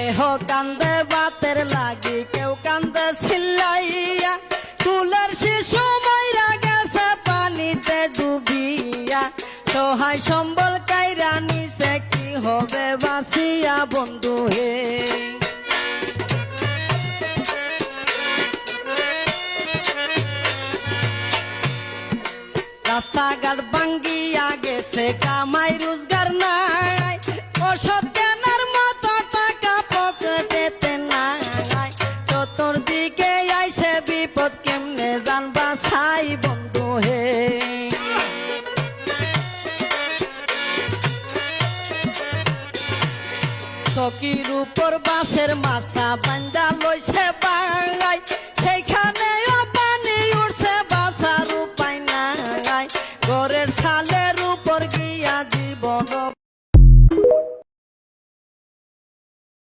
কেহ কান্দে বাতের লাগি, কেউ কান্দে চিল্লাইয়া, কুলের শিশু মইরা গেছে পানিতে ডুবিয়া, সহায় সম্বল কাইরা নিছে কি হবে বাঁচিয়া বন্ধু হে। রাস্তাঘাট ভাঙ্গিয়া গেছে, কামাই রোজগার নাই, অসৎ জ্ঞানের মতো টাকা পকেটেতে নাই, চতুর্দিকে আইছে বিপদ কেমনে জানবা ছাই বন্ধু হে। চকির উপর বাঁশের মাছা বান্দা লইছে বাঙাই, সেইখানে